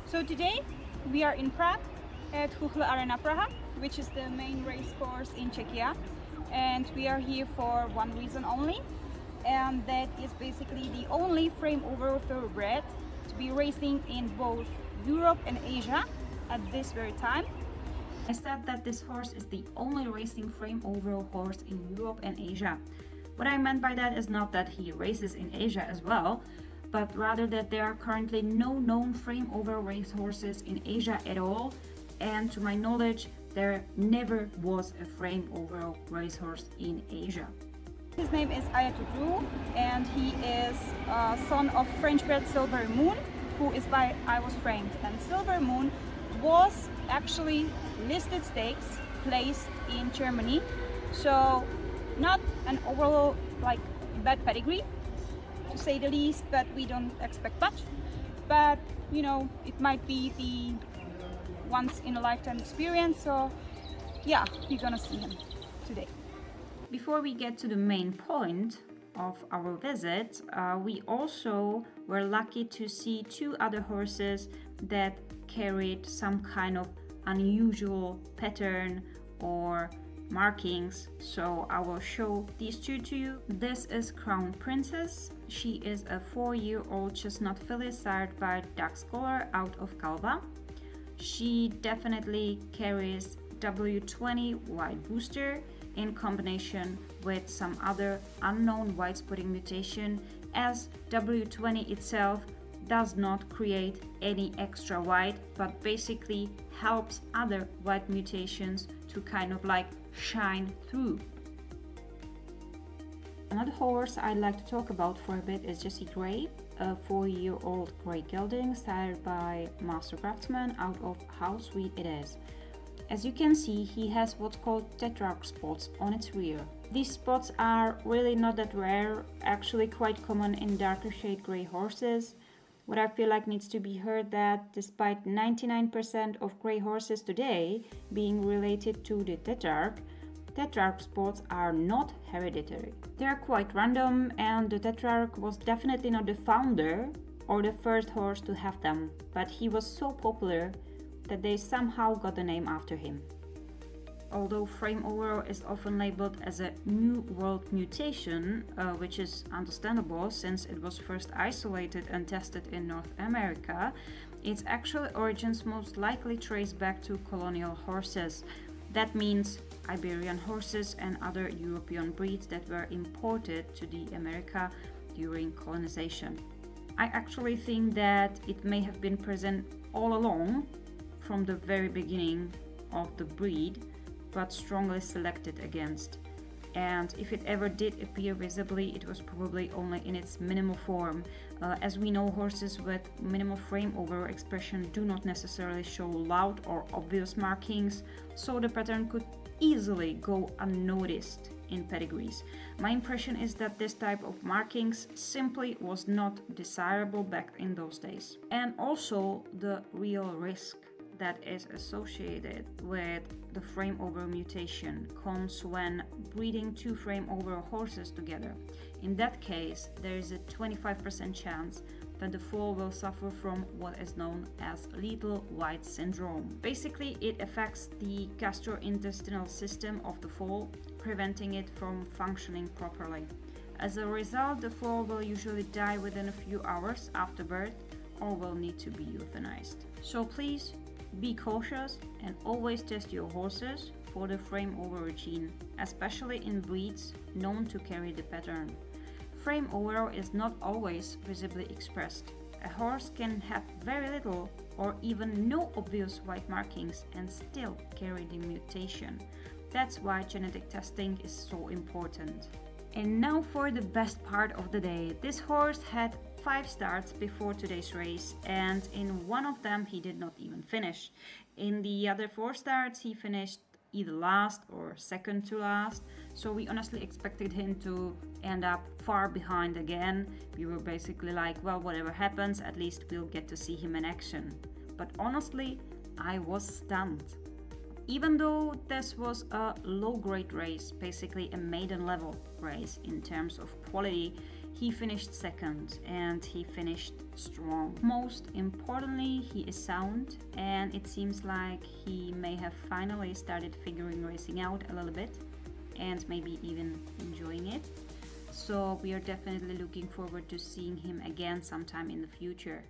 So today we are in Prague at Huchle Arena Praha, which is the main race course in Czechia, and we are here for one reason only, and that is basically the only frame over thoroughbred to be racing in both Europe and Asia at this very time. I said that this horse is the only racing frame over horse in Europe and Asia. What I meant by that is not that he races in Asia as well, but rather that there are currently no known frame over racehorses in Asia at all, and to my knowledge there never was a frame over racehorse in Asia. His name is Ayatollah, and he is a son of French-bred Silver Moon, who is by I Was Framed. And Silver Moon was actually listed stakes placed in Germany, so not an overall bad pedigree, to say the least, but we don't expect much. But you know, it might be the once in a lifetime experience, so yeah, we're gonna see him today. Before we get to the main point of our visit, we also were lucky to see two other horses that carried some kind of unusual pattern or markings, so I will show these two to you. This is Crown Princess. She is a 4-year-old chestnut filly sired by Doug Scholar out of Calva. She definitely carries W20 white booster in combination with some other unknown white spotting mutation, as W20 itself does not create any extra white, but basically helps other white mutations to kind of shine through. Another horse I'd like to talk about for a bit is Jessie Gray, a 4-year-old grey gelding sired by Master Craftsman out of How Sweet It Is. As you can see, he has what's called tetrarch spots on its rear. These spots are really not that rare, actually quite common in darker shade grey horses. What I feel like needs to be heard that despite 99% of grey horses today being related to the tetrarch spots are not hereditary. They are quite random, and the tetrarch was definitely not the founder or the first horse to have them, but he was so popular that they somehow got the name after him. Although frame overo is often labeled as a New World mutation, which is understandable since it was first isolated and tested in North America, its actual origins most likely trace back to colonial horses. That means Iberian horses and other European breeds that were imported to the America during colonization. I actually think that it may have been present all along from the very beginning of the breed, but strongly selected against. And if it ever did appear visibly, it was probably only in its minimal form. As we know, horses with minimal frame over expression do not necessarily show loud or obvious markings, so the pattern could easily go unnoticed in pedigrees. My impression is that this type of markings simply was not desirable back in those days. And also the real risk that is associated with the frame over mutation comes when breeding two frame over horses together. In that case, there is a 25% chance that the foal will suffer from what is known as little white syndrome. Basically, it affects the gastrointestinal system of the foal, preventing it from functioning properly. As a result, the foal will usually die within a few hours after birth or will need to be euthanized. So please, be cautious and always test your horses for the frame over gene, especially in breeds known to carry the pattern. Frame overo is not always visibly expressed. A horse can have very little or even no obvious white markings and still carry the mutation. That's why genetic testing is so important. And now for the best part of the day. This horse had 5 starts before today's race, and in one of them he did not even finish. In the other 4 starts he finished either last or second to last, so we honestly expected him to end up far behind again. We were basically like, well, whatever happens, at least we'll get to see him in action. But honestly, I was stunned. Even though this was a low-grade race, basically a maiden level race in terms of quality, he finished second and he finished strong. Most importantly, he is sound, and it seems like he may have finally started figuring racing out a little bit and maybe even enjoying it. So we are definitely looking forward to seeing him again sometime in the future.